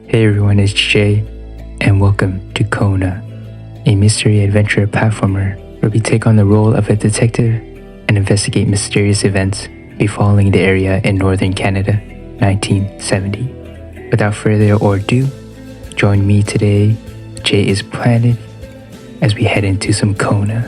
Hey everyone, it's Jay, and welcome to Kona, a mystery adventure platformer where we take on the role of a detective and investigate mysterious events befalling the area in northern Canada, 1970. Without further ado, join me today, JayeisPlanted, as we head into some Kona.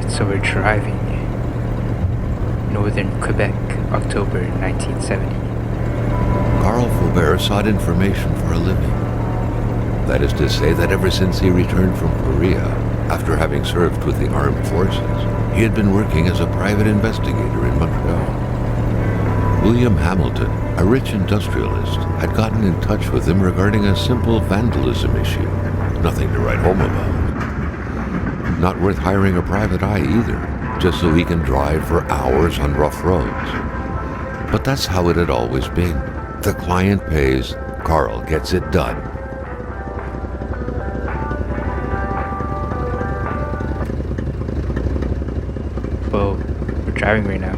So we're driving. Northern Quebec, October 1970. Carl Faubert sought information for a living. That is to say that ever since he returned from Korea, after having served with the armed forces, he had been working as a private investigator in Montreal. William Hamilton, a rich industrialist, had gotten in touch with him regarding a simple vandalism issue. Nothing to write home about. Not worth hiring a private eye either, just so he can drive for hours on rough roads. But that's how it had always been. The client pays, Carl gets it done. Well, we're driving right now.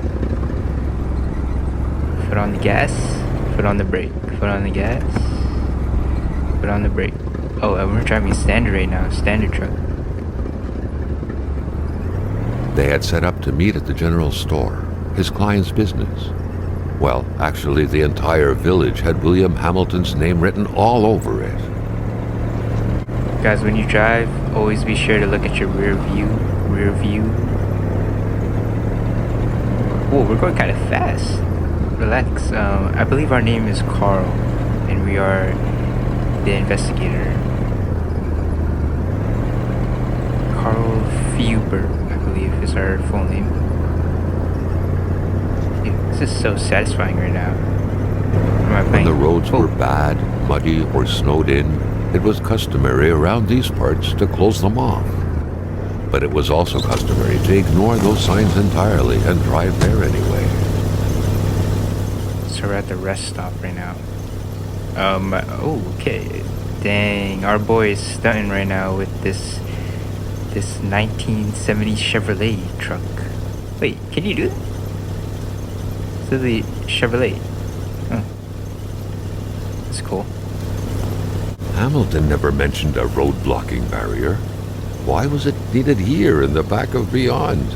Foot on the gas, foot on the brake, foot on the gas, foot on the brake. Oh, and we're driving standard right now, standard truck. They had set up to meet at the general store, his client's business. Well, actually, the entire village had William Hamilton's name written all over it. Guys, when you drive, always be sure to look at your rear view. Whoa, we're going kind of fast. Relax. I believe our name is Carl, and we are the investigator. Carl Faubert, I believe, is our full name. Dude, this is so satisfying right now. When the roads were bad, muddy, or snowed in, it was customary around these parts to close them off. But it was also customary to ignore those signs entirely and drive there anyway. So we're at the rest stop right now. Okay. Dang, our boy is stunting right now with this 1970 Chevrolet truck. Wait, can you do that? So the Chevrolet. Oh. That's cool. Hamilton never mentioned a road blocking barrier. Why was it needed here in the back of Beyond?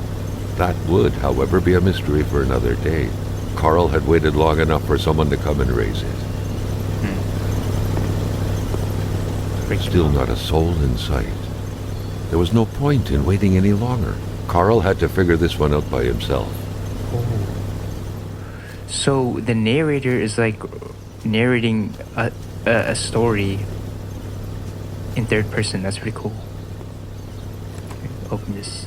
That would, however, be a mystery for another day. Carl had waited long enough for someone to come and raise it. Still not a soul in sight. There was no point in waiting any longer. Carl had to figure this one out by himself. Oh. So the narrator is like narrating a story in third person. That's pretty cool. Open this.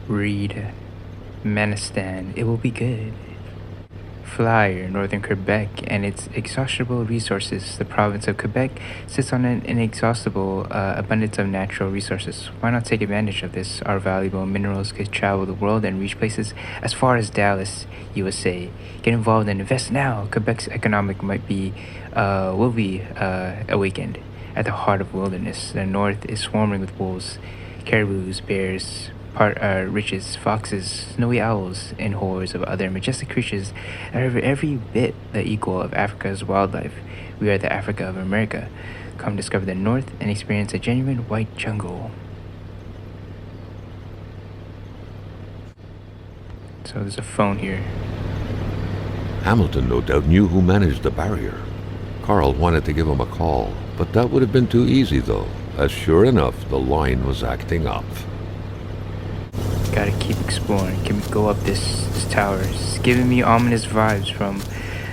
Read. Manistan. It will be good. Flyer, Northern Quebec, and its inexhaustible resources. The province of Quebec sits on an inexhaustible abundance of natural resources. Why not take advantage of this? Our valuable minerals could travel the world and reach places as far as Dallas, USA. Get involved and invest now. Quebec's economic will be awakened. At the heart of wilderness, the north is swarming with wolves, caribous, bears, riches, foxes, snowy owls, and hordes of other majestic creatures that are every bit the equal of Africa's wildlife. We are the Africa of America. Come discover the North and experience a genuine white jungle. So there's a phone here. Hamilton no doubt knew who managed the barrier. Carl wanted to give him a call, but that would have been too easy though, as sure enough the line was acting up. Gotta keep exploring. Can we go up this tower? It's giving me ominous vibes from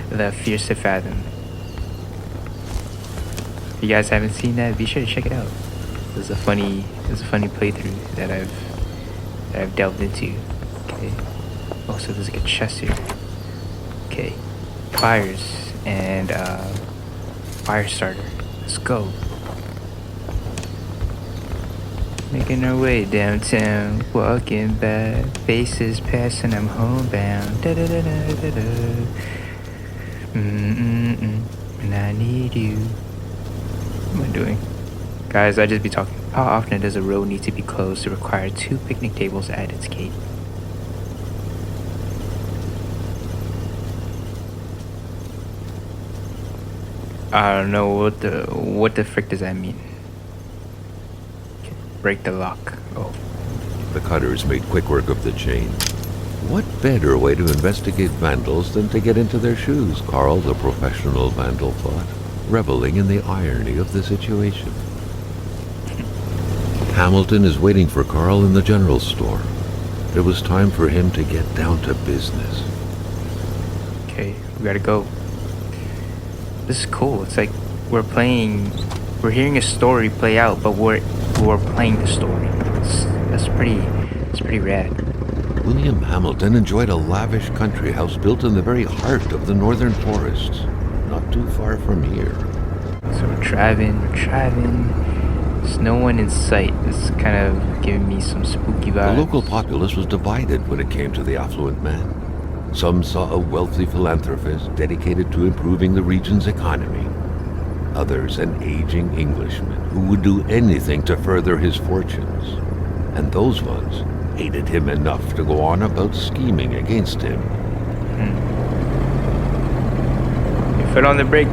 the Fierce to Fathom. If you guys haven't seen that, be sure to check it out. There's a funny playthrough that I've delved into. Okay. Also, there's like a chest here. Okay. Fires and fire starter. Let's go. Making our way downtown, walking by, faces passing, I'm homebound. Da da da da da da. And I need you. I doing? Guys, I just be talking. How often does a road need to be closed to require 2 picnic tables at its gate? I don't know what the frick does that mean? Okay, break the lock. Oh. The cutters made quick work of the chain. What better way to investigate vandals than to get into their shoes, Carl, the professional vandal, thought, reveling in the irony of the situation. Hamilton is waiting for Carl in the general store. It was time for him to get down to business. Okay, we gotta go. This is cool. It's like we're hearing a story play out, but we're playing the story. It's pretty rad. William Hamilton enjoyed a lavish country house built in the very heart of the northern forests, not too far from here. So we're driving. There's no one in sight. It's kind of giving me some spooky vibes. The local populace was divided when it came to the affluent man. Some saw a wealthy philanthropist dedicated to improving the region's economy. Others an aging Englishman who would do anything to further his fortunes. And those ones hated him enough to go on about scheming against him. Foot on the brake,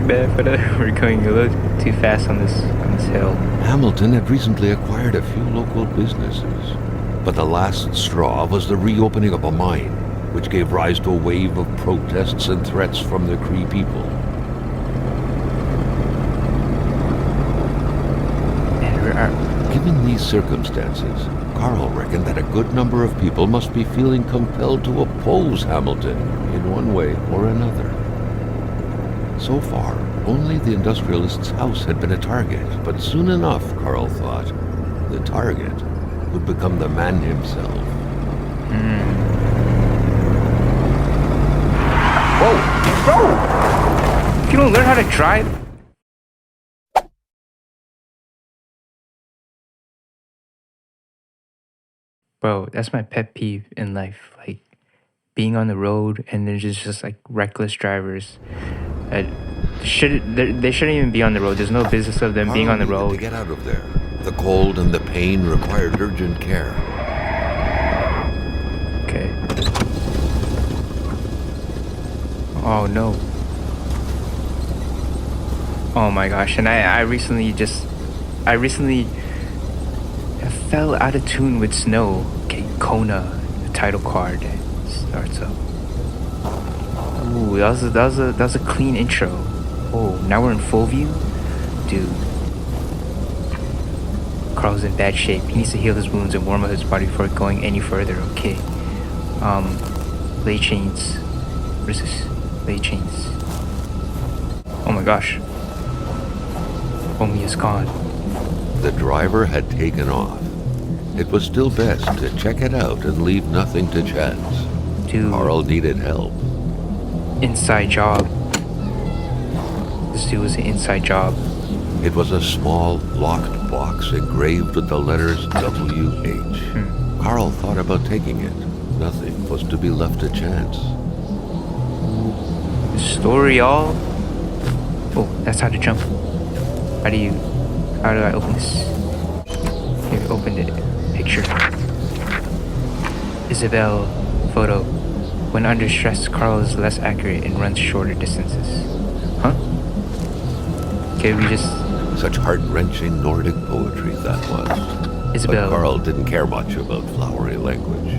man. We're going a little too fast on this hill. Hamilton had recently acquired a few local businesses, but the last straw was the reopening of a mine, which gave rise to a wave of protests and threats from the Cree people. Given these circumstances, Carl reckoned that a good number of people must be feeling compelled to oppose Hamilton in one way or another. So far, only the industrialist's house had been a target, but soon enough, Carl thought, the target would become the man himself. Whoa! Bro! If you don't learn how to drive... Bro, that's my pet peeve in life. Like, being on the road and there's just like reckless drivers. They shouldn't even be on the road. There's no business of them being on the road. To get out of there. The cold and the pain required urgent care. Okay. Oh no. Oh my gosh. And I recently fell out of tune with snow. Okay, Kona, the title card starts up. Ooh, that was a clean intro. Oh, now we're in full view? Dude. Carl's in bad shape. He needs to heal his wounds and warm up his body before going any further, okay. Lay chains. What is this? Lay chains. Oh my gosh. Omi is gone. The driver had taken off. It was still best to check it out and leave nothing to chance. Dude. Carl needed help. Inside job. This dude was an inside job. It was a small, locked box engraved with the letters W.H. Carl thought about taking it. Nothing was to be left to chance. Story all? Oh, that's how to jump. How do I open this? Here, opened it. Picture. Isabel. Photo. When under stress, Carl is less accurate and runs shorter distances. Huh? Okay, we just... Such heart-wrenching Nordic poetry that was. Isabel. But Carl didn't care much about flowery language.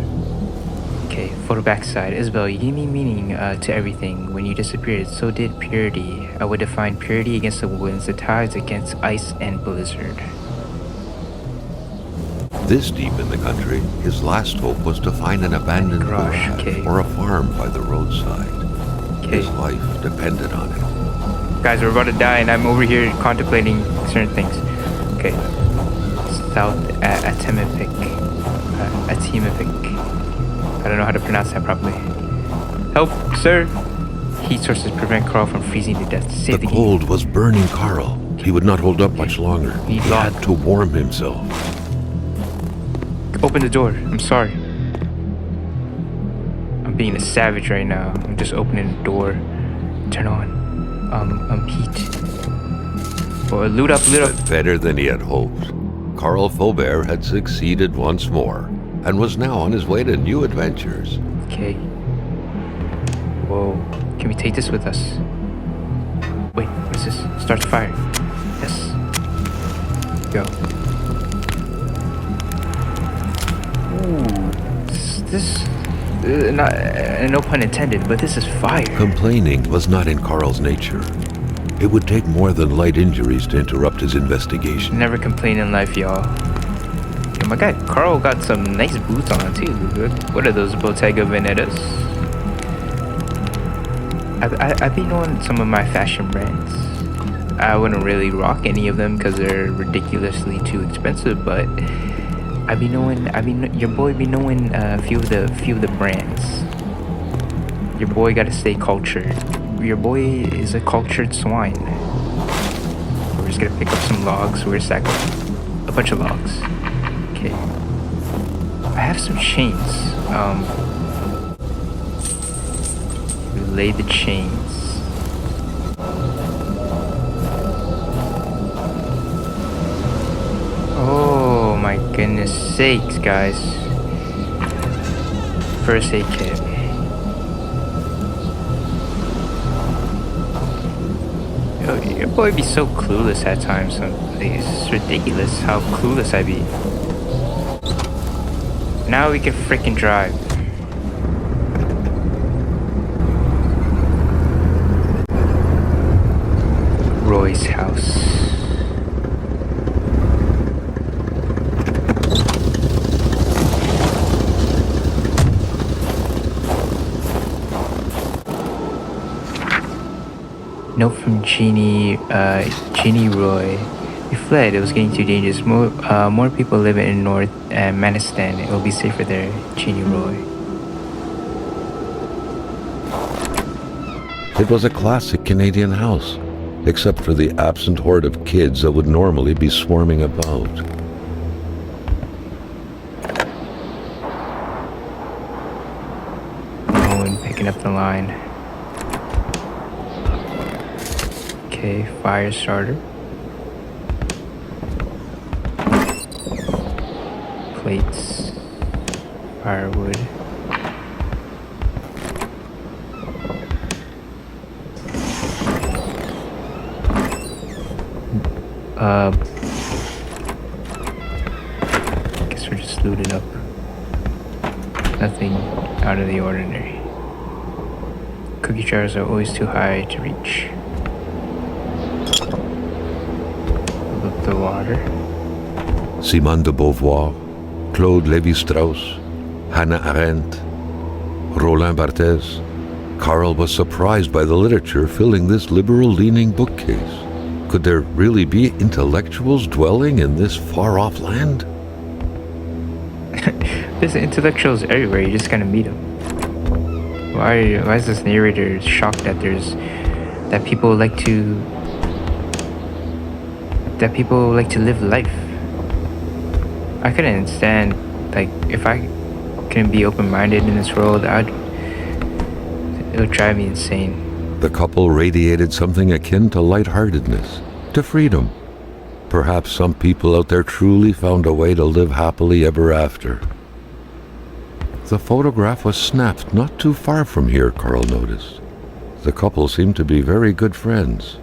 Okay, photo backside. Isabel, you gave me meaning to everything. When you disappeared, so did purity. I would define purity against the winds, the tides against ice and blizzard. This deep in the country, his last hope was to find an abandoned garage or a farm by the roadside. His life depended on it. Guys, we're about to die and I'm over here contemplating certain things. Okay. South Atimipic. I don't know how to pronounce that properly. Help, sir! Heat sources prevent Carl from freezing to death. Save the cold was burning Carl. He would not hold up much longer. He had to warm himself. Open the door. I'm sorry. I'm being a savage right now. I'm just opening the door. Turn on. Heat. Or loot up. But better than he had hoped, Carl Faubert had succeeded once more and was now on his way to new adventures. Okay. Whoa. Can we take this with us? Wait, what is this? Start the fire. Yes. Go. Ooh. No pun intended, but this is fire. Complaining was not in Carl's nature. It would take more than light injuries to interrupt his investigation. Never complain in life, y'all. Oh my god, Carl got some nice boots on too. What are those, Bottega Venetas? I've been knowing some of my fashion brands. I wouldn't really rock any of them because they're ridiculously too expensive, but your boy be knowing a few of the brands. Your boy gotta stay cultured. Your boy is a cultured swine. We're just gonna pick up some logs. We're gonna stack up a bunch of logs. Okay. I have some chains. Relay the chains. Oh my goodness sakes, guys. First aid kit. Your boy be so clueless at times. It's ridiculous how clueless I be. Now we can freaking drive. Roy's house. Note from Jeannie Roy. We fled. It was getting too dangerous. More people live in North Manistan. It will be safer there. Jeannie Roy. It was a classic Canadian house, except for the absent horde of kids that would normally be swarming about. Owen picking up the line. Okay, fire starter. Plates. Firewood. Guess we're just looting up. Nothing out of the ordinary. Cookie jars are always too high to reach. Look the water. Simone de Beauvoir, Claude Lévi-Strauss, Hannah Arendt, Roland Barthes. Carl was surprised by the literature filling this liberal-leaning bookcase. Could there really be intellectuals dwelling in this far-off land? There's intellectuals everywhere. You just gotta meet them. Why is this narrator shocked that people like to live life? I couldn't understand. Like, if I couldn't be open-minded in this world, it would drive me insane. The couple radiated something akin to lightheartedness, to freedom. Perhaps some people out there truly found a way to live happily ever after. The photograph was snapped not too far from here, Carl noticed. The couple seemed to be very good friends.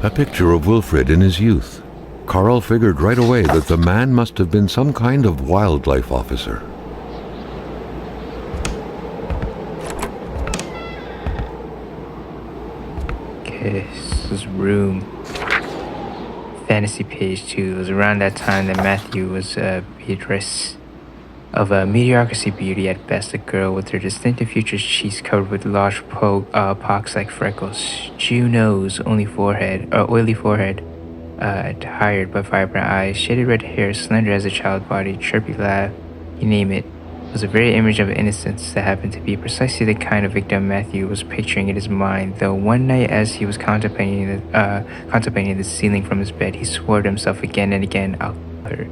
A picture of Wilfred in his youth. Carl figured right away that the man must have been some kind of wildlife officer. Okay, this is room. Fantasy page 2. It was around that time that Matthew was Beatrice. Of a mediocrity beauty at best, a girl with her distinctive features, cheeks covered with large pox like freckles, Jew nose, oily forehead, tired but vibrant eyes, shaded red hair, slender as a child body, chirpy laugh, you name it, was a very image of innocence that happened to be precisely the kind of victim Matthew was picturing in his mind. Though one night, as he was contemplating the ceiling from his bed, he swore to himself again and again, "I'll kill her."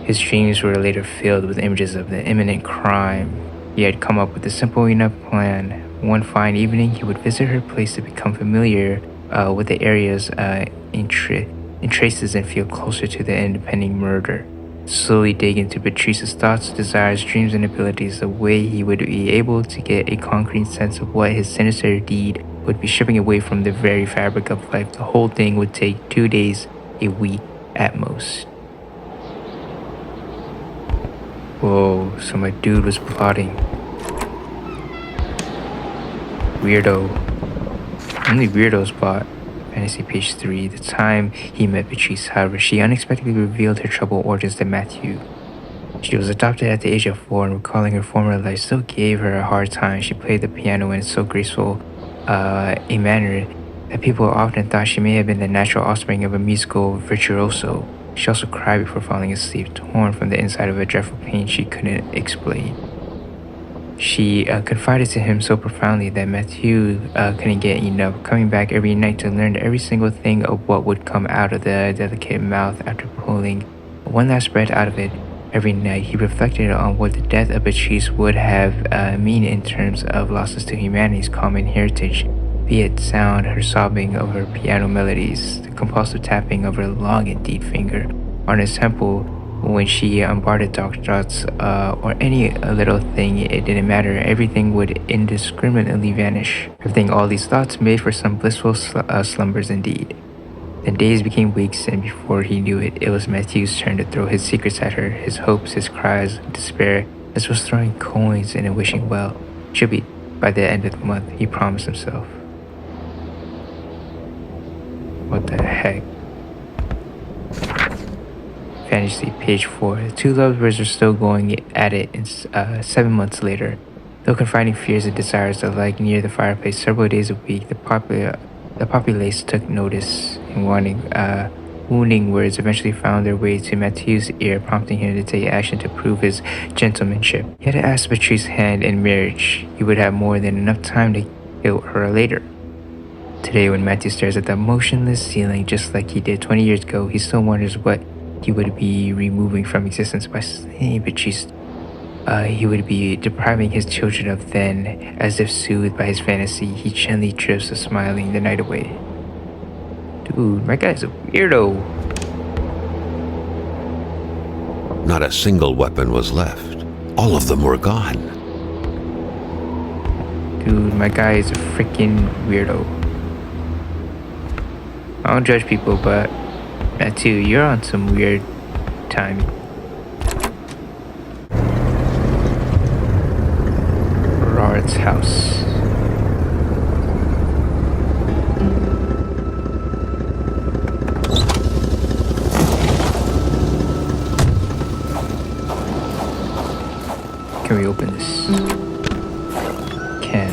His dreams were later filled with images of the imminent crime. He had come up with a simple enough plan. One fine evening, he would visit her place to become familiar with the area's traces and feel closer to the impending murder. Slowly dig into Patrice's thoughts, desires, dreams, and abilities, the way he would be able to get a concrete sense of what his sinister deed would be stripping away from the very fabric of life. The whole thing would take 2 days, a week at most. Whoa, so my dude was plotting. Weirdo. Only weirdos plot. Fantasy page 3. The time he met Patrice, however, she unexpectedly revealed her troubled origins to Matthew. She was adopted at the age of 4, and recalling her former life still gave her a hard time. She played the piano in so graceful a manner that people often thought she may have been the natural offspring of a musical virtuoso. She also cried before falling asleep, torn from the inside of a dreadful pain she couldn't explain. She confided to him so profoundly that Matthew couldn't get enough, coming back every night to learn every single thing of what would come out of the delicate mouth after pulling one last breath out of it. Every night he reflected on what the death of Patrice would have mean in terms of losses to humanity's common heritage, be it sound, her sobbing of her piano melodies, the compulsive tapping of her long and deep finger on his temple when she unbarred dark thoughts, or any little thing. It didn't matter. Everything would indiscriminately vanish. Everything, all these thoughts made for some blissful slumbers indeed. Then days became weeks, and before he knew it, it was Matthew's turn to throw his secrets at her, his hopes, his cries, despair, as was throwing coins and wishing well. She'll be by the end of the month, he promised himself. What the heck? Fantasy page 4. The two lovebirds are still going at it 7 months later. Though confiding fears and desires alike near the fireplace several days a week, the populace took notice, and wounding words eventually found their way to Matthew's ear, prompting him to take action to prove his gentlemanship. He had to ask Patrice's hand in marriage. He would have more than enough time to kill her later. Today, when Matthew stares at the motionless ceiling just like he did 20 years ago, he still wonders what he would be removing from existence by slaying Patrice. He would be depriving his children of then. As if soothed by his fantasy, he gently drifts to smiling the night away. Dude, my guy's a weirdo. Not a single weapon was left. All of them were gone. Dude, my guy is a freaking weirdo. I don't judge people, but Matthew, you're on some weird time. Ror's house. Can we open this? Can.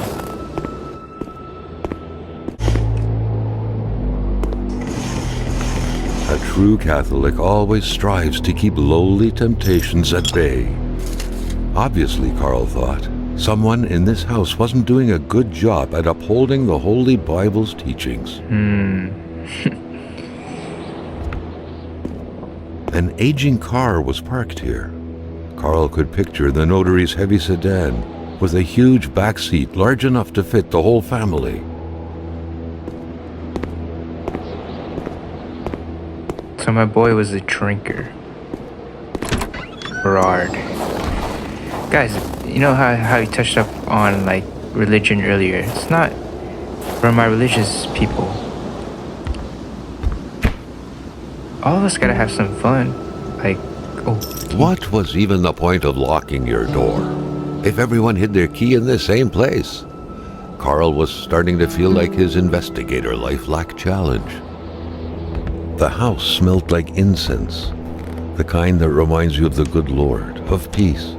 A true Catholic always strives to keep lowly temptations at bay. Obviously, Carl thought, someone in this house wasn't doing a good job at upholding the Holy Bible's teachings. An aging car was parked here. Carl could picture the notary's heavy sedan with a huge back seat large enough to fit the whole family. So my boy was a drinker. Berard. Guys, you know how you touched up on like religion earlier? It's not for my religious people. All of us gotta have some fun. Like, oh. What was even the point of locking your door if everyone hid their key in the same place? Carl was starting to feel like his investigator life lacked challenge. The house smelled like incense, the kind that reminds you of the good Lord, of peace.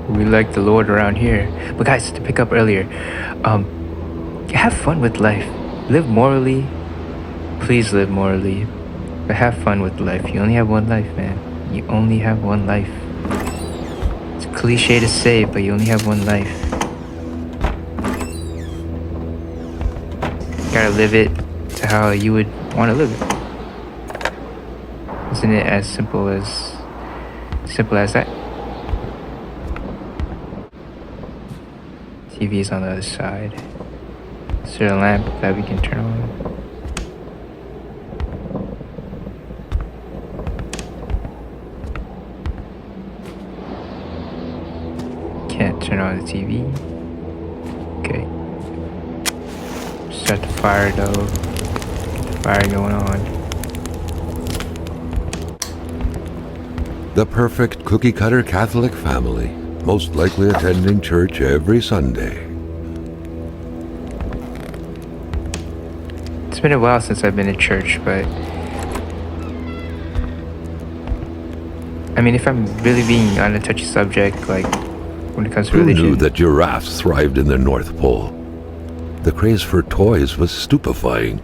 We like the Lord around here. But guys, to pick up earlier, have fun with life. Live morally. Please live morally. But have fun with life. You only have one life, man. You only have one life. It's a cliche to say, but you only have one life. You gotta live it to how you would want to live it. Isn't it as simple as that? TV is on the other side. Is there a lamp that we can turn on? Can't turn on the TV. Okay. Start the fire though. Get the fire going on. The perfect cookie-cutter Catholic family, most likely attending church every Sunday. It's been a while since I've been to church, but I mean, if I'm really being on a touchy subject, like when it comes to religion. Who knew that giraffes thrived in the North Pole? The craze for toys was stupefying.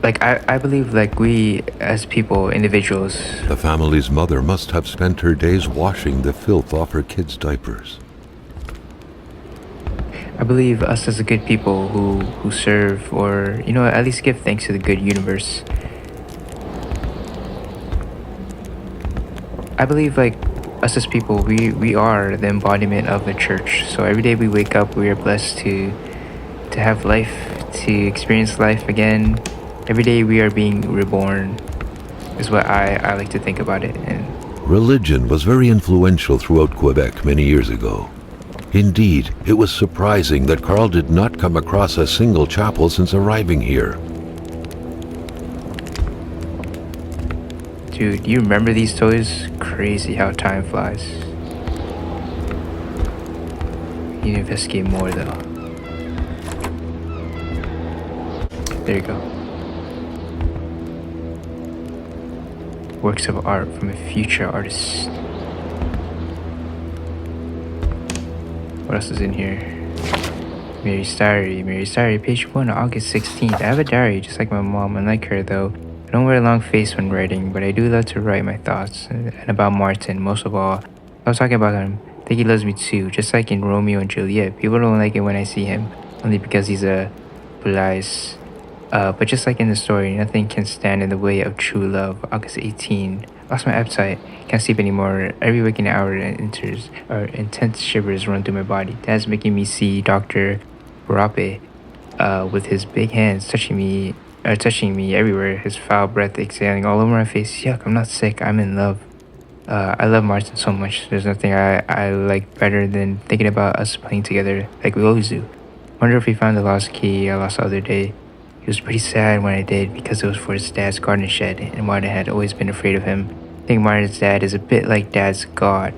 Like, I believe, like, we as people, individuals. The family's mother must have spent her days washing the filth off her kids' diapers. I believe us as a good people who serve, or, you know, at least give thanks to the good universe. I believe, like, us as people, we are the embodiment of the church. So every day we wake up, we are blessed to have life, to experience life again. Every day we are being reborn, is what I like to think about it. And religion was very influential throughout Quebec many years ago. Indeed, it was surprising that Carl did not come across a single chapel since arriving here. Dude, you remember these toys? Crazy how time flies. You need to investigate more though. There you go. Works of art from a future artist. What else is in here? Mary's diary, page 1, August 16th. I have a diary just like my mom, unlike her though. I don't wear a long face when writing, but I do love to write my thoughts. And about Martin, most of all. I was talking about him. I think he loves me too, just like in Romeo and Juliet. People don't like it when I see him, only because he's a Blais. But just like in the story, nothing can stand in the way of true love. August 18. Lost my appetite. Can't sleep anymore. Every waking hour enters, or intense shivers run through my body. Dad's making me see Dr. Parabole, with his big hands touching me everywhere. His foul breath exhaling all over my face. Yuck, I'm not sick. I'm in love. I love Martin so much. There's nothing I like better than thinking about us playing together like we always do. Wonder if he found the lost key I lost the other day. He was pretty sad when I did because it was for his dad's garden shed, and Martin had always been afraid of him. I think Martin's dad is a bit like Dad's god.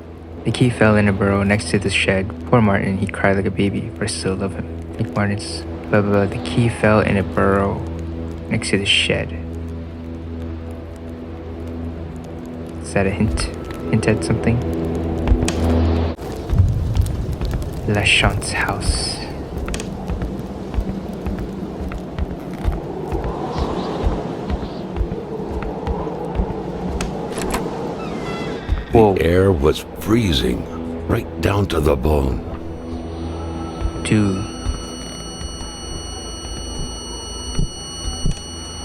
The key fell in a burrow next to the shed. Poor Martin, he cried like a baby, but I still love him. I think Martin's blah blah blah. The key fell in a burrow next to the shed. Is that a hint? Hint at something? Lachance house. Whoa. The air was freezing, right down to the bone. Dude.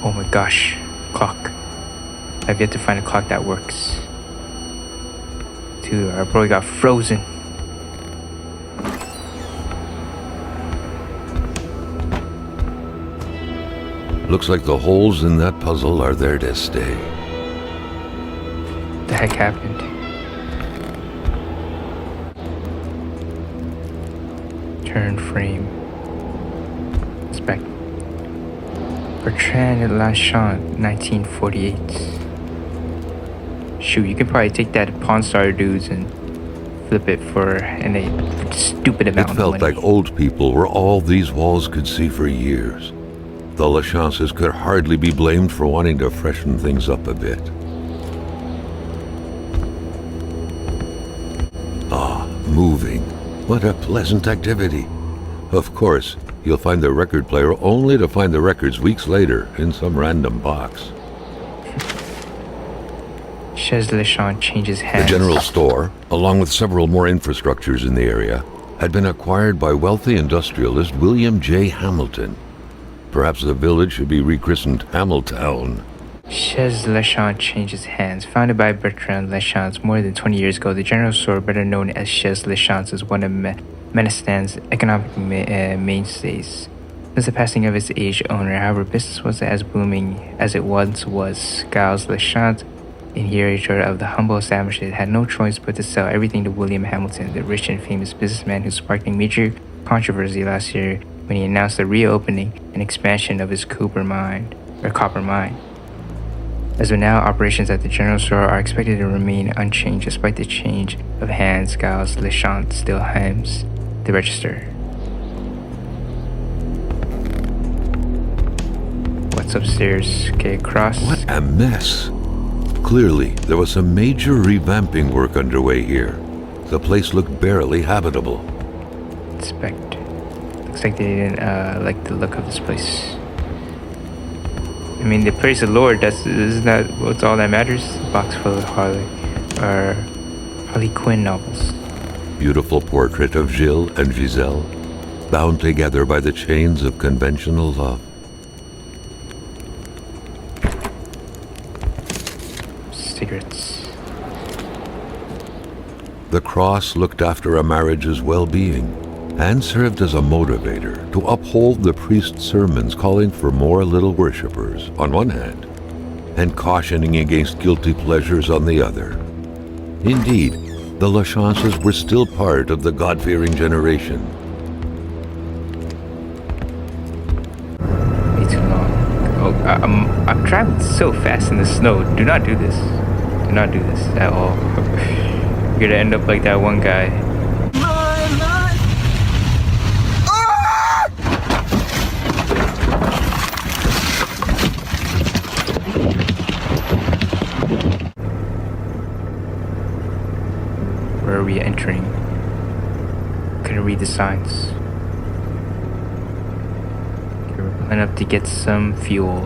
Oh my gosh. Clock. I've yet to find a clock that works. Dude, our boy got frozen. Looks like the holes in that puzzle are there to stay. What the heck happened? Turn frame. Spec. Bertrand Lachance, 1948. Shoot, you could probably take that to Pawn Star dudes and flip it for a stupid amount It of felt money. like old people were all these walls could see for years. The Lachances could hardly be blamed for wanting to freshen things up a bit. Ah, moving. What a pleasant activity. Of course, you'll find the record player only to find the records weeks later in some random box. Chez Lachance changes hands. The general store, along with several more infrastructures in the area, had been acquired by wealthy industrialist William J. Hamilton. Perhaps the village should be rechristened Hamiltown. Chez Lachance changes hands. Founded by Bertrand Lachance more than 20 years ago, the general store, better known as Chez Lachance, is one of Menestan's economic mainstays. Since the passing of its aged owner, however, business wasn't as booming as it once was. Giles Lachance, inheritor of the humble establishment, had no choice but to sell everything to William Hamilton, the rich and famous businessman who sparked a major controversy last year when he announced the reopening and expansion of his copper mine. As of now, operations at the general store are expected to remain unchanged despite the change of hands. Giles Lachance still hems the register. What's upstairs? Okay, cross. What a mess. Clearly, there was some major revamping work underway here. The place looked barely habitable. Inspect. Looks like they didn't like the look of this place. I mean, they praise the Lord. Isn't that what's all that matters? A box full of Harley Quinn novels. Beautiful portrait of Gilles and Giselle, bound together by the chains of conventional love. Cigarettes. The cross looked after a marriage's well-being and served as a motivator to uphold the priest's sermons calling for more little worshippers on one hand and cautioning against guilty pleasures on the other. Indeed, the Lachances were still part of the God-fearing generation. Way too long. Oh, I'm traveling so fast in the snow. Do not do this. Do not do this at all. You're gonna end up like that one guy. Where are we entering? Couldn't read the signs. Okay, we're pulling up to get some fuel.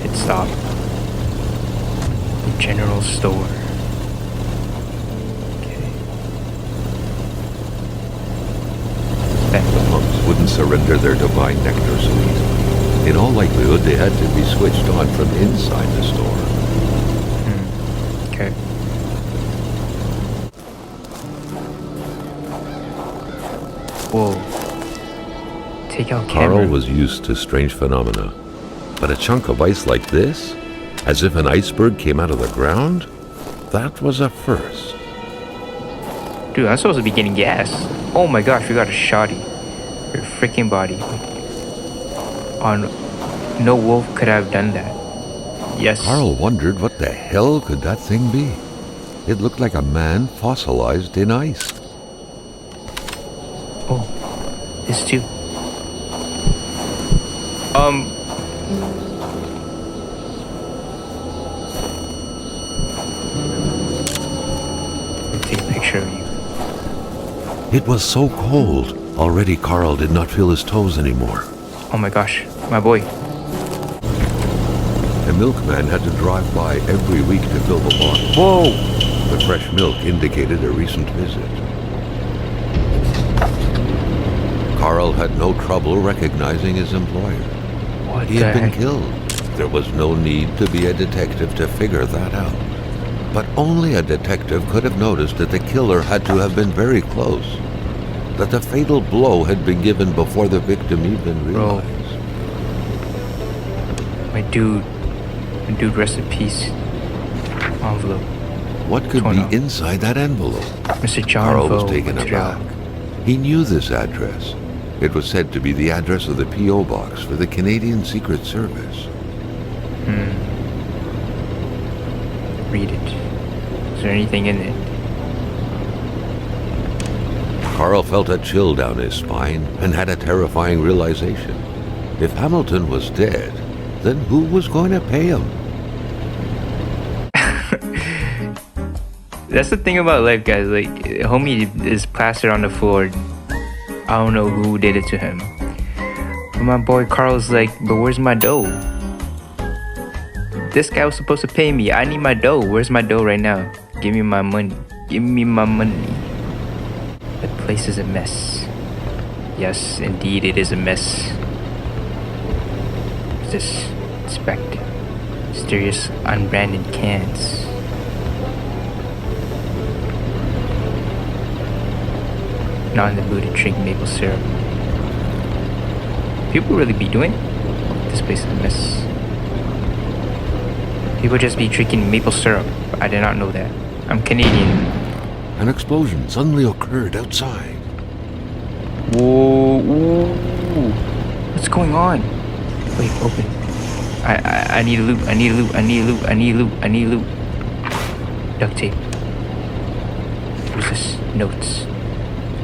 Hit stop. The general store. Okay. The monks wouldn't surrender their divine nectar so easily. In all likelihood, they had to be switched on from inside the store. Okay. Whoa. Take out camera. Carl was used to strange phenomena, but a chunk of ice like this, as if an iceberg came out of the ground, that was a first. Dude, I'm supposed to be getting gas. Oh my gosh, we got a shoddy. Your freaking body. No wolf could have done that. Yes. Carl wondered what the hell could that thing be. It looked like a man fossilized in ice. Oh, this too. Take a picture of you. It was so cold. Already Carl did not feel his toes anymore. Oh my gosh, my boy. The milkman had to drive by every week to fill the bottle. Whoa! The fresh milk indicated a recent visit. Carl had no trouble recognizing his employer. What He had been killed. There was no need to be a detective to figure that out. But only a detective could have noticed that the killer had to have been very close. That the fatal blow had been given before the victim even realized. My dude, rest in peace. Envelope. What could Kona. be inside that envelope? Mr. John Carl was Vo taken Patriot. aback. He knew this address. It was said to be the address of the P.O. box for the Canadian Secret Service. Read it. Is there anything in it? Carl felt a chill down his spine and had a terrifying realization. If Hamilton was dead, then who was going to pay him? That's the thing about life, guys. Like, homie is plastered on the floor. I don't know who did it to him. But my boy Carl's like, but where's my dough? This guy was supposed to pay me. I need my dough. Where's my dough right now? Give me my money. Give me my money. The place is a mess. Yes, indeed, it is a mess. this? Inspect. Mysterious unbranded cans. Not in the mood to drink maple syrup. People really be doing this place is a mess. People just be drinking maple syrup. I did not know that. I'm Canadian. An explosion suddenly occurred outside. Whoa, whoa. What's going on? Wait, open. I need loot. I need loot. I need loot. I need loot. I need loot. Duct tape. What's this? Notes.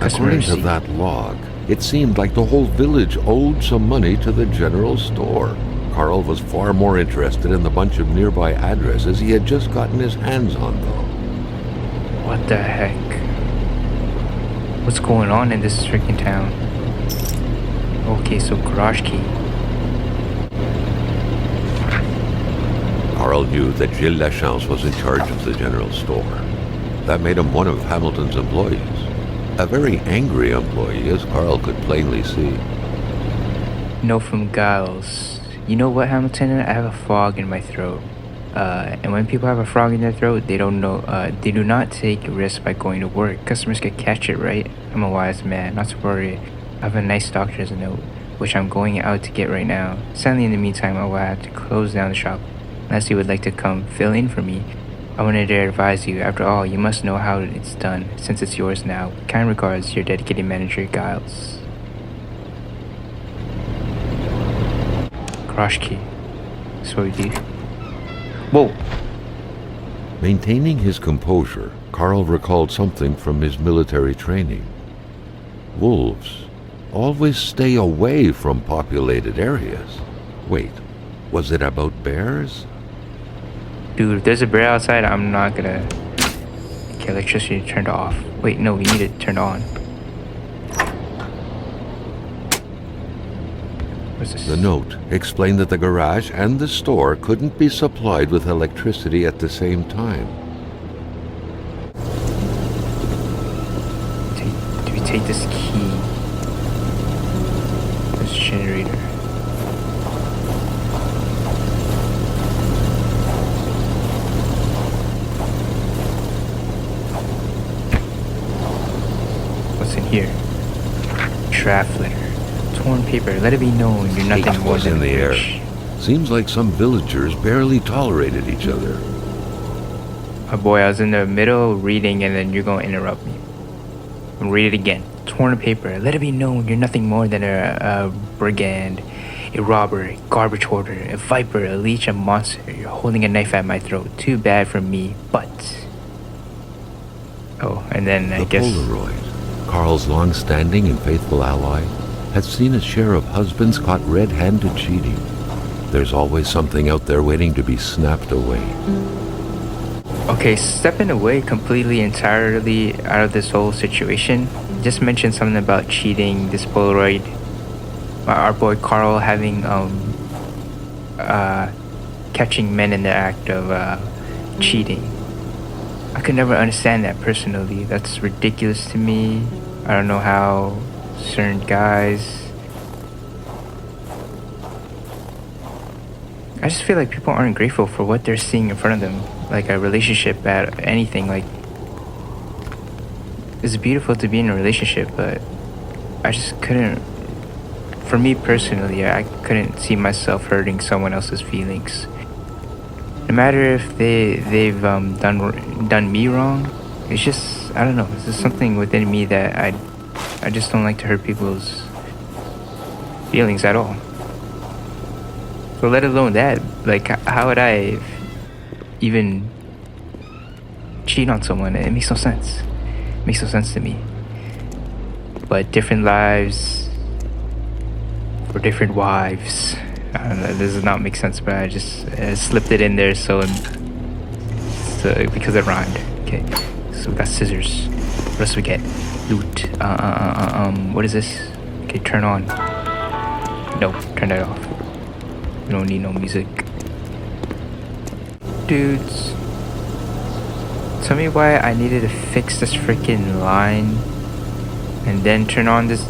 According to that log, it seemed like the whole village owed some money to the general store. Carl was far more interested in the bunch of nearby addresses he had just gotten his hands on, though. What the heck? What's going on in this freaking town? Okay, so garage key. Carl knew that Gilles Lachance was in charge of the general store. That made him one of Hamilton's employees. A very angry employee, as Carl could plainly see. Note from Giles. You know what, Hamilton? I have a frog in my throat. And when people have a frog in their throat, they don't know. They do not take risks by going to work. Customers can catch it, right? I'm a wise man, not to worry. I have a nice doctor's note, which I'm going out to get right now. Sadly, in the meantime, I will have to close down the shop, unless you would like to come fill in for me. I wanted to advise you. After all, you must know how it's done, since it's yours now. Kind regards, your dedicated manager, Giles. Garage key. That's what we do. Whoa! Maintaining his composure, Carl recalled something from his military training. Wolves always stay away from populated areas. Wait, was it about bears? Dude, if there's a bear outside, I'm not gonna... Okay, electricity turned off. Wait, no, we need it turned on. What's this? The note explained that the garage and the store couldn't be supplied with electricity at the same time. Do we take this key? This generator. What's in here? Draft letter. Torn paper. Let it be known you're nothing Hate more was than in the a air. fish. Seems like some villagers barely tolerated each other. Oh boy, I was in the middle reading and then you're gonna interrupt me. I'll read it again. Torn paper. Let it be known you're nothing more than a brigand, a robber, a garbage hoarder, a viper, a leech, a monster. You're holding a knife at my throat. Too bad for me, but... Oh, and then I The guess... Polaroid, Carl's long-standing and faithful ally, had seen his share of husbands caught red-handed cheating. There's always something out there waiting to be snapped away. Okay, stepping away completely, entirely out of this whole situation. Just mentioned something about cheating, this Polaroid. Our boy Carl having, catching men in the act of, cheating. I could never understand that personally. That's ridiculous to me. I don't know how certain guys... I just feel like people aren't grateful for what they're seeing in front of them. Like a relationship, at anything. Like, it's beautiful to be in a relationship, but I just couldn't... For me personally, I couldn't see myself hurting someone else's feelings. No matter if they've done me wrong, it's just, I don't know, it's just something within me that I just don't like to hurt people's feelings at all. So let alone that, like, how would I even cheat on someone? It makes no sense. It makes no sense to me. But different lives for different wives. I don't know, this does not make sense, but I just slipped it in there so because it rhymed. Okay, so we got scissors. What else we get? Loot. What is this? Okay, turn on. No, turn that off. We don't need no music. Dudes, tell me why I needed to fix this freaking line and then turn on this.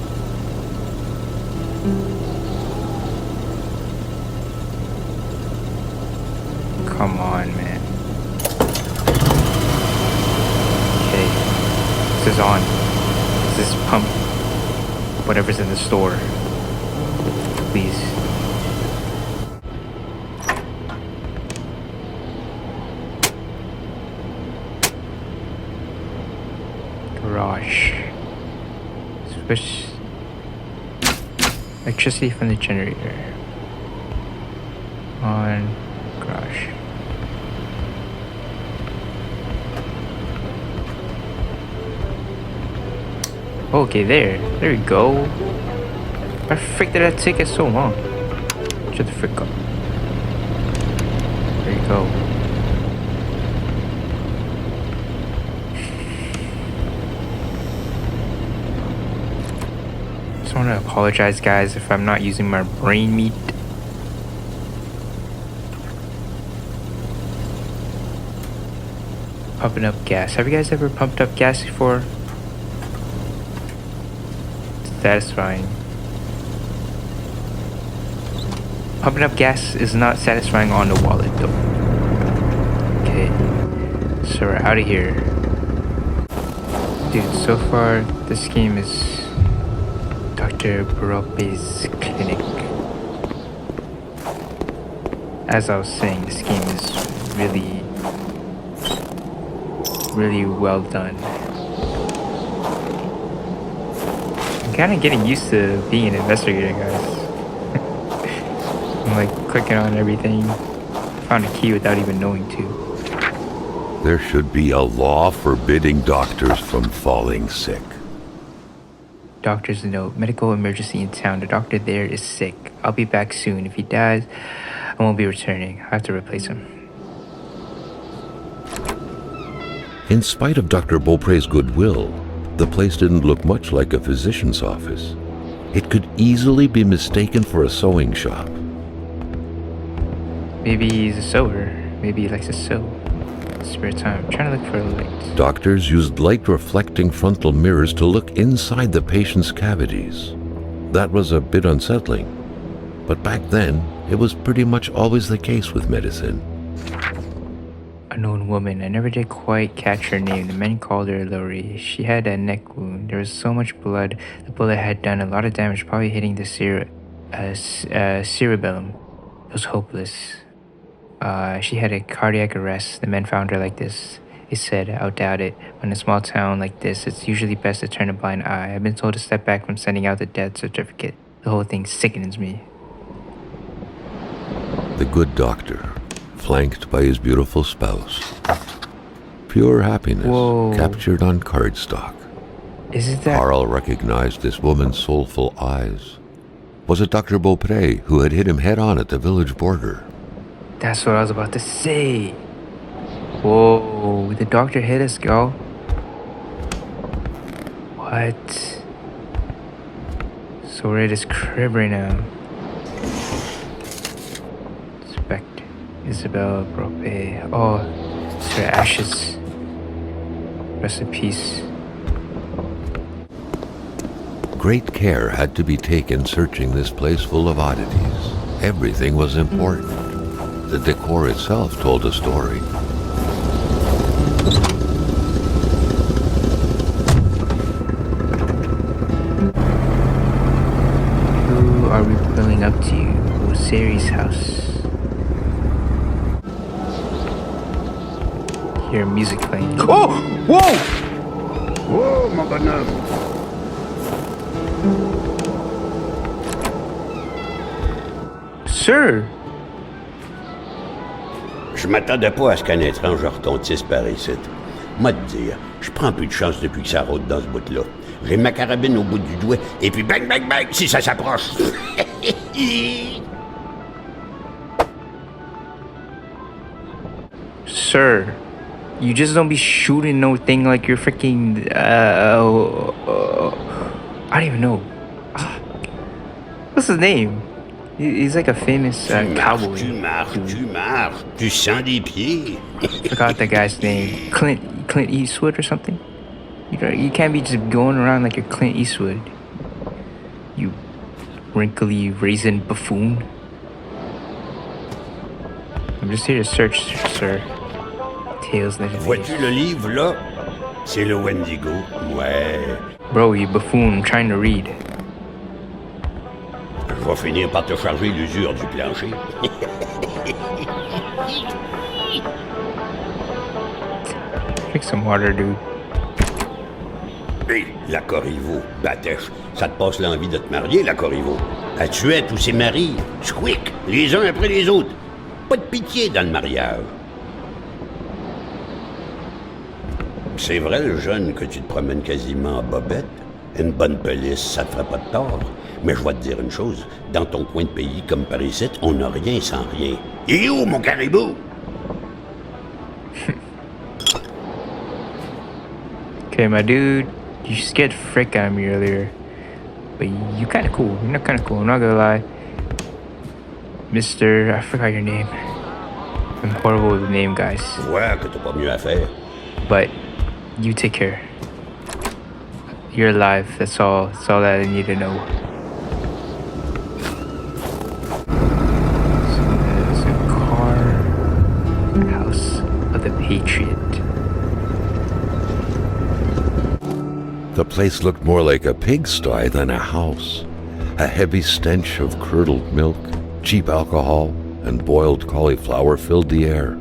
Come on, man. Okay. This is on. This is pump. Whatever's in the store. Please. Garage. Switch. Electricity from the generator. On garage. Okay, there we go. Why the frick did that take it so long? Shut the frick up. There you go. Just want to apologize, guys, if I'm not using my brain meat. Pumping up gas. Have you guys ever pumped up gas before? It's satisfying. Pumping up gas is not satisfying on the wallet though. Okay. So we're out of here. Dude, so far this game is Dr. Beaupré's clinic. As I was saying, this game is really well done. I'm kind of getting used to being an investigator, guys. I'm like clicking on everything. Found a key without even knowing to. There should be a law forbidding doctors from falling sick. Doctor's note. Medical emergency in town. The doctor there is sick. I'll be back soon. If he dies, I won't be returning. I have to replace him. In spite of Dr. Beaupré's goodwill, the place didn't look much like a physician's office. It could easily be mistaken for a sewing shop. Maybe he's a sewer. Maybe he likes to sew. Spare time. I'm trying to look for a light. Doctors used light-reflecting frontal mirrors to look inside the patient's cavities. That was a bit unsettling. But back then, it was pretty much always the case with medicine. Unknown woman. I never did quite catch her name. The men called her Lori. She had a neck wound. There was so much blood. The bullet had done a lot of damage, probably hitting the cerebellum. It was hopeless. She had a cardiac arrest. The men found her like this. He said, I doubt it. In a small town like this, it's usually best to turn a blind eye. I've been told to step back from sending out the death certificate. The whole thing sickens me. The good doctor, flanked by his beautiful spouse. Pure happiness. Whoa. Captured on cardstock. Isn't that... Carl recognized this woman's soulful eyes. Was it Dr. Beaupré who had hit him head-on at the village border? That's what I was about to say. Whoa, the doctor hit us, girl. What? So we're at his crib right now. Suspect Isabel Beaupré. Oh, it's her ashes. Rest in peace. Great care had to be taken searching this place full of oddities. Everything was important. The decor itself told a story. Who are we pulling up to? Rosaire's house. Hear music playing. Oh! Whoa! Oh, mon bonhomme! Sir! Je m'attendais pas à ce qu'un étrange retentisse par ici. Moi te dire, je prends plus de chance depuis que ça rôde dans ce bout-là. J'ai ma carabine au bout du doigt, et puis bang, bang, bang, si ça s'approche. Sir, you just don't be shooting no thing like you're freaking, I don't even know. What's his name? He's like a famous cowboy. Tu marches, tu sens des pieds. Forgot that guy's name. Clint Eastwood or something? You can't be just going around like a Clint Eastwood. You wrinkly raisin buffoon. I'm just here to search, sir. Tales legendary. Vois-tu le livre, là? C'est le Wendigo. Ouais. Bro, you buffoon, I'm trying to read. Je vais finir par te charger l'usure du plancher. Drink some water, dude. Hé, la Corriveau, Batèche, ça te passe l'envie de te marier, la Corriveau. Elle tuait tous ses maris, squick, les uns après les autres. Pas de pitié dans le mariage. C'est vrai, le jeune, que tu te promènes quasiment en bobette. Une bonne police, ça te ferait pas de tort. Mais je vais te dire une chose, dans ton coin de pays comme par ici, on n'a rien sans rien. Il est où, mon caribou? Okay, my dude, you scared the frick out of me earlier. But you kinda cool. You're not kinda cool, I'm not gonna lie. Mr. I forgot your name. I'm horrible with the name, guys. Ouais, que t'as pas mieux à faire. But you take care. You're alive, that's all. That's all that I need to know. So there's a car. House of the Patriot. The place looked more like a pigsty than a house. A heavy stench of curdled milk, cheap alcohol, and boiled cauliflower filled the air.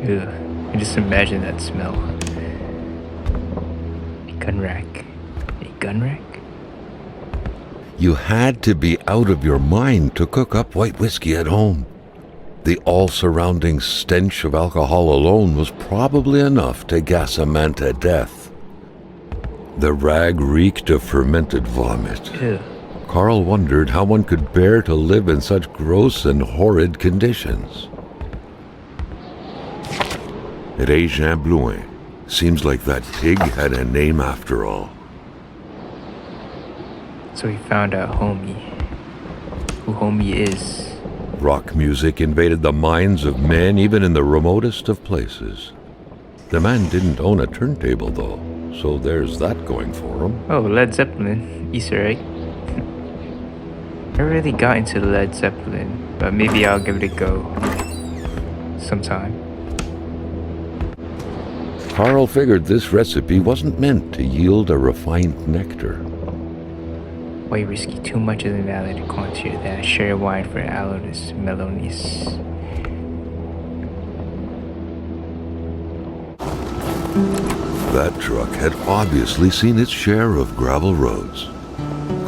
Ugh, I just imagine that smell. A gun rack. A gun rack? You had to be out of your mind to cook up white whiskey at home. The all-surrounding stench of alcohol alone was probably enough to gas a man to death. The rag reeked of fermented vomit. Ew. Carl wondered how one could bear to live in such gross and horrid conditions. Régent Blais. Seems like that pig had a name after all. So he found out Homie. Who Homie is. Rock music invaded the minds of men even in the remotest of places. The man didn't own a turntable though, so there's that going for him. Oh, Led Zeppelin. Easter egg. I really got into Led Zeppelin, but maybe I'll give it a go sometime. Carl figured this recipe wasn't meant to yield a refined nectar. Why risky too much of the mallet to contour that sherry wine for Alonis Melonis. That truck had obviously seen its share of gravel roads.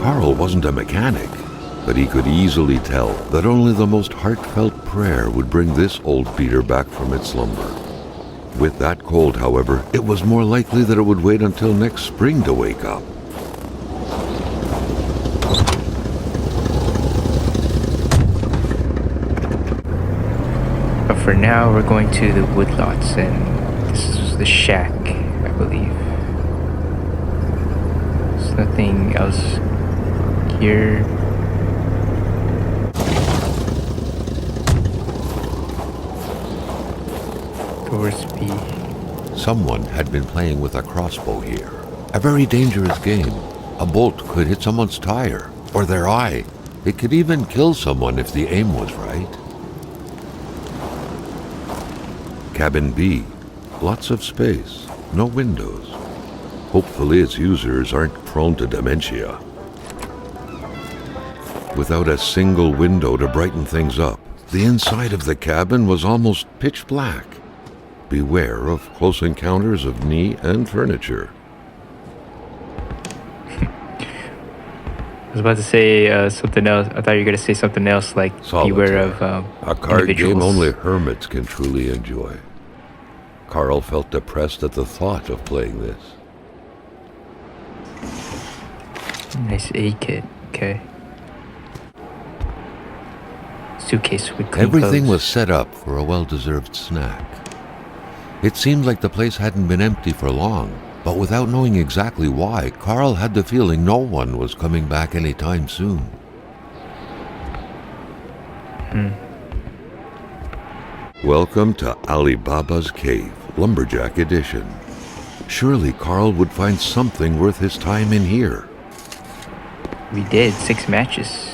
Carl wasn't a mechanic, but he could easily tell that only the most heartfelt prayer would bring this old beater back from its slumber. With that cold, however, it was more likely that it would wait until next spring to wake up. But for now, we're going to the Woodlots, and this is the shack, I believe. There's nothing else here. Doors B. Someone had been playing with a crossbow here. A very dangerous game. A bolt could hit someone's tire or their eye. It could even kill someone if the aim was right. Cabin B. Lots of space. No windows. Hopefully its users aren't prone to dementia. Without a single window to brighten things up, the inside of the cabin was almost pitch black. Beware of close encounters of knee and furniture. I was about to say something else. I thought you were going to say something else like Solitaire. beware of A card game individuals. only hermits can truly enjoy. Carl felt depressed at the thought of playing this. Nice aid kit. Okay. Suitcase with clean Everything clothes. was set up for a well-deserved snack. It seemed like the place hadn't been empty for long, but without knowing exactly why, Carl had the feeling no one was coming back anytime soon. Welcome to Alibaba's Cave, Lumberjack Edition. Surely Carl would find something worth his time in here. We did 6 matches.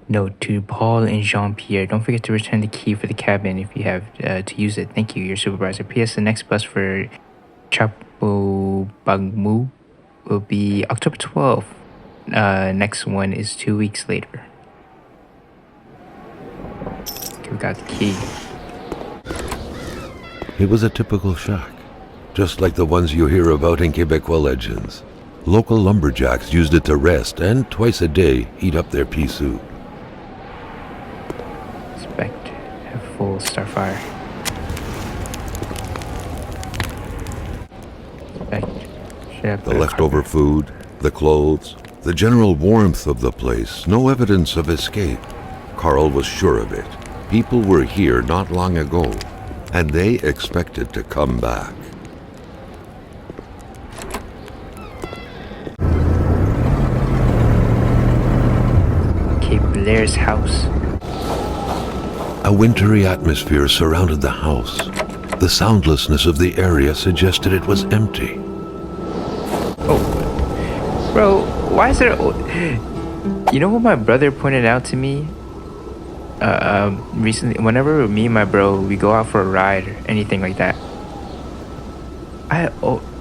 Note to Paul and Jean-Pierre, don't forget to return the key for the cabin if you have to use it. Thank you, your supervisor. P.S. The next bus for Chapobagmu will be October 12th. Next one is 2 weeks later. Okay, we got the key. It was a typical shack, just like the ones you hear about in Quebecois legends. Local lumberjacks used it to rest and twice a day heat up their pea soup. Expect have full starfire. The leftover food, the clothes, the general warmth of the place, no evidence of escape. Carl was sure of it. People were here not long ago, and they expected to come back. Blair's house. A wintry atmosphere surrounded the house. The soundlessness of the area suggested it was empty. Oh, bro, why is there... You know what my brother pointed out to me? Recently, whenever me and my bro, we go out for a ride or anything like that,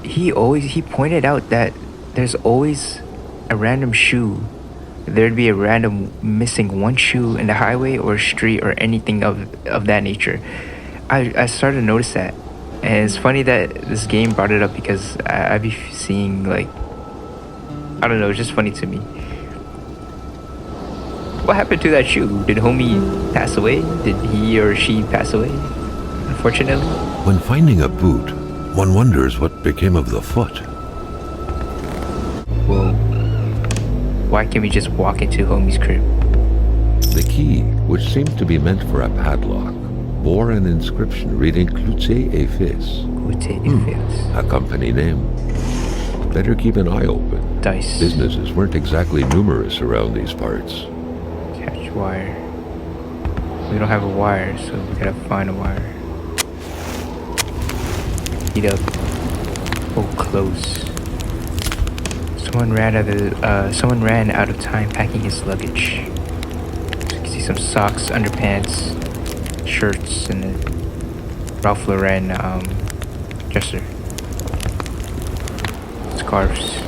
he pointed out that there's always a random shoe. There'd be a random missing one shoe in the highway or street or anything of that nature. I started to notice that, and it's funny that this game brought it up because I be seeing, like, I don't know, it's just funny to me. What happened to that shoe? Did homie pass away? Did he or she pass away? Unfortunately. When finding a boot, one wonders what became of the foot. Whoa. Why can't we just walk into homie's crib? The key, which seemed to be meant for a padlock, bore an inscription reading Cloutier et Fils. Cloutier et Fils. A company name. Better keep an eye open. Dice. Businesses weren't exactly numerous around these parts. Catch wire. We don't have a wire, so we gotta find a wire. Heat up. Oh, close. Someone ran out of time packing his luggage. So you can see some socks, underpants, shirts, and a Ralph Lauren dresser. Scarves.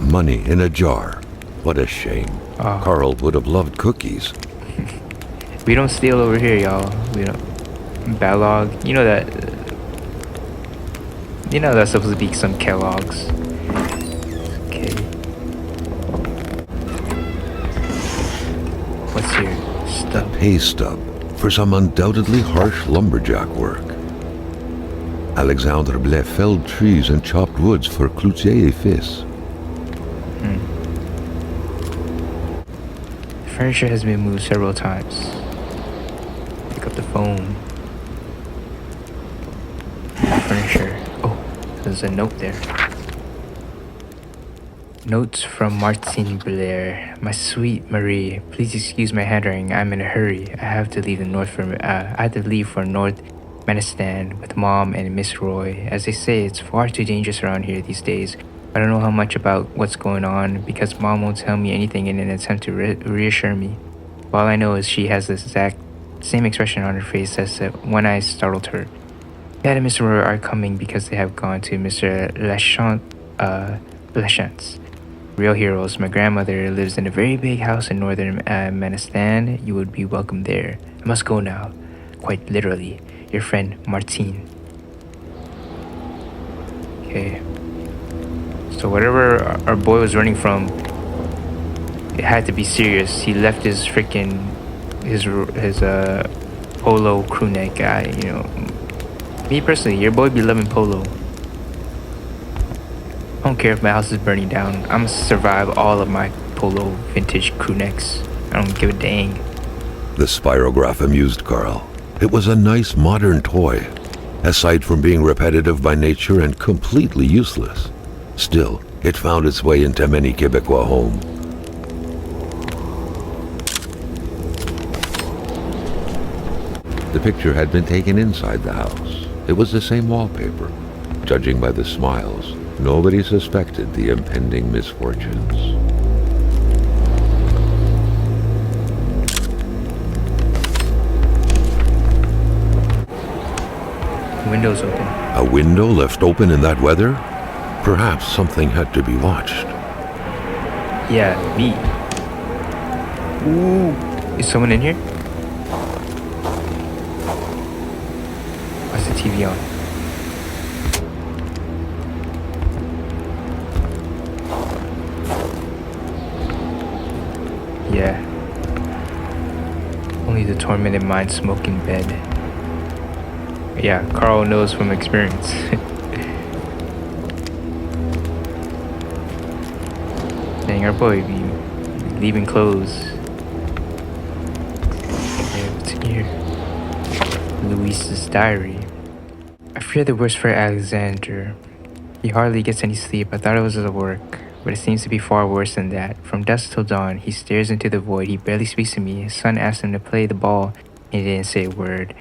Money in a jar. What a shame. Oh. Carl would have loved cookies. We don't steal over here, y'all. We don't. Balog. You know that that's supposed to be some Kellogg's. What's here? Stub. A pay stub for some undoubtedly harsh lumberjack work. Alexandre Blais felled trees and chopped woods for Cloutier et Fils. The furniture has been moved several times. Pick up the phone. Furniture. Oh, there's a note there. Notes from Martin Blair. My sweet Marie, please excuse my handwriting. I'm in a hurry. I have to leave for North Manistan with Mom and Miss Roy. As they say, it's far too dangerous around here these days. I don't know how much about what's going on because Mom won't tell me anything in an attempt to reassure me. All I know is she has the exact same expression on her face as when I startled her. Dad and Mr. Roy are coming because they have gone to Mr. Lachance. Real heroes. My grandmother lives in a very big house in northern Manistan. You would be welcome there. I must go now. Quite literally. Your friend, Martine. Okay. So whatever our boy was running from, it had to be serious. He left his freaking his polo crew neck guy. You know, me personally, your boy be loving polo. I don't care if my house is burning down. I'm gonna survive all of my polo vintage crew necks. I don't give a dang. The spirograph amused Carl. It was a nice modern toy, aside from being repetitive by nature and completely useless. Still, it found its way into many Quebecois homes. The picture had been taken inside the house. It was the same wallpaper. Judging by the smiles, nobody suspected the impending misfortunes. Window's open. A window left open in that weather? Perhaps something had to be watched. Yeah, me. Ooh. Is someone in here? Why's the TV on? Yeah. Only the tormented mind smoke in bed. Yeah, Carl knows from experience. Dang, our boy be leaving clothes. Yeah, what's in here? Louise's diary. I fear the worst for Alexander. He hardly gets any sleep. I thought it was at work, but it seems to be far worse than that. From dusk till dawn, he stares into the void. He barely speaks to me. His son asked him to play the ball, and he didn't say a word.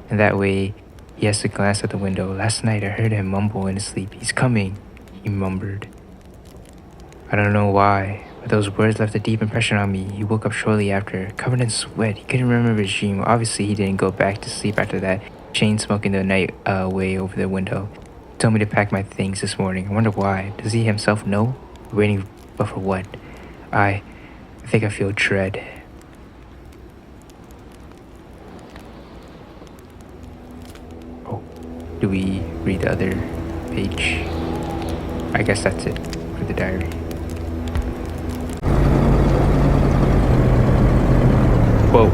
And that way, he has to glance at the window. Last night, I heard him mumble in his sleep. He's coming, he mumbled. I don't know why, but those words left a deep impression on me. He woke up shortly after, covered in sweat. He couldn't remember his dream. Obviously, he didn't go back to sleep after that. Chain smoking the night away over the window. He told me to pack my things this morning. I wonder why. Does he himself know? Waiting, but for what? I think I feel dread. Oh, do we read the other page? I guess that's it for the diary. Whoa.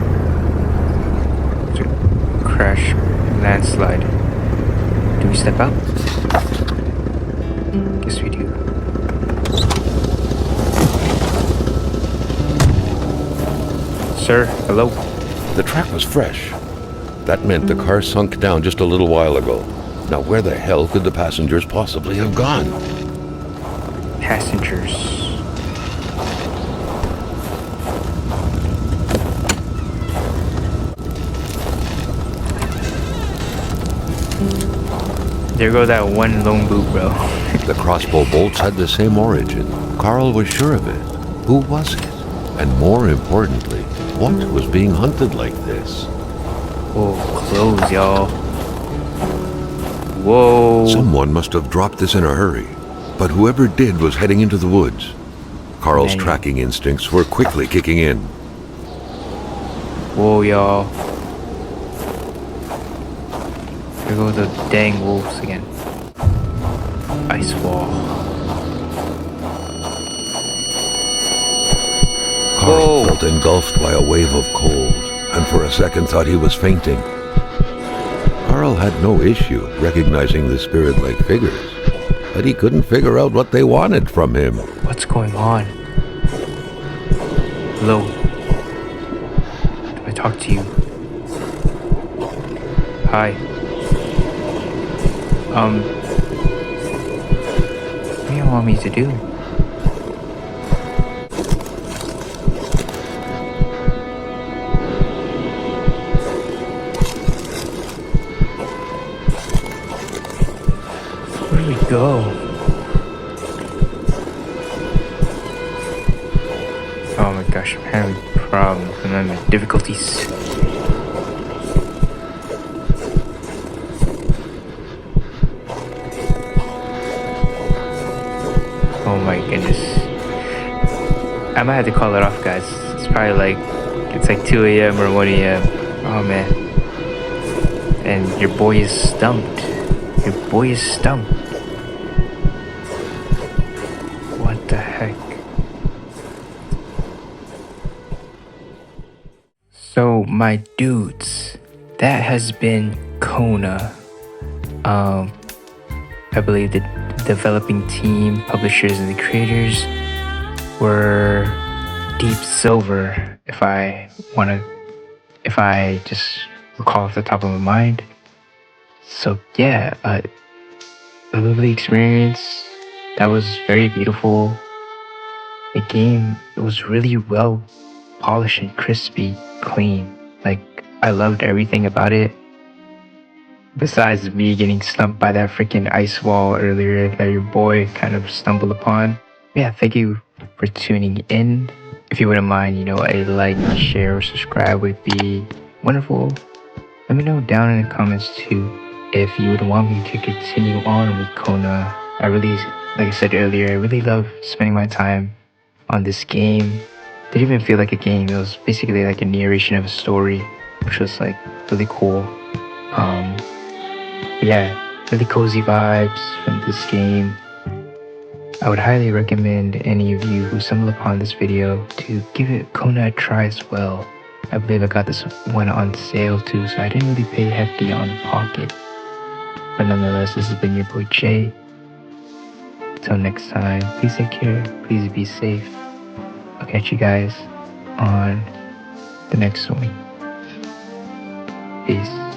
It's a crash landslide. Do we step out? Guess we do. Sir, hello? The track was fresh. That meant the car sunk down just a little while ago. Now where the hell could the passengers possibly have gone? Passengers. There go that one lone boot, bro. The crossbow bolts had the same origin. Carl was sure of it. Who was it? And more importantly, what was being hunted like this? Oh, clothes, y'all. Whoa. Someone must have dropped this in a hurry, but whoever did was heading into the woods. Carl's tracking instincts were quickly kicking in. Whoa, y'all. There go the dang wolves again. Ice wall. Carl felt engulfed by a wave of cold, and for a second thought he was fainting. Carl had no issue recognizing the spirit-like figures, but he couldn't figure out what they wanted from him. What's going on? Hello? Do I talk to you? Hi. What do you want me to do? Where do we go? Oh my gosh, I'm having problems. I'm having difficulties. Oh my goodness. I might have to call it off, guys. It's probably like, it's like 2 a.m. or 1 a.m. Oh man. And your boy is stumped. Your boy is stumped. What the heck? So, my dudes, that has been Kona. I believe the developing team, publishers, and the creators were Deep Silver, if I just recall off the top of my mind. So yeah, a lovely experience. That was very beautiful. The game, it was really well polished and crispy, clean. Like, I loved everything about it. Besides me getting stumped by that freaking ice wall earlier that your boy kind of stumbled upon. Yeah, thank you for tuning in. If you wouldn't mind, a like, share, or subscribe would be wonderful. Let me know down in the comments too. if you would want me to continue on with Kona. I really, like I said earlier, I really love spending my time on this game. Didn't even feel like a game. It was basically like a narration of a story, which was like really cool. Yeah, really cozy vibes from this game. I would highly recommend any of you who stumble upon this video to give it Kona a try as well. I believe I got this one on sale too, so I didn't really pay hefty on pocket. But nonetheless, this has been your boy Jay. Until next time, please take care, please be safe. I'll catch you guys on the next one. Peace.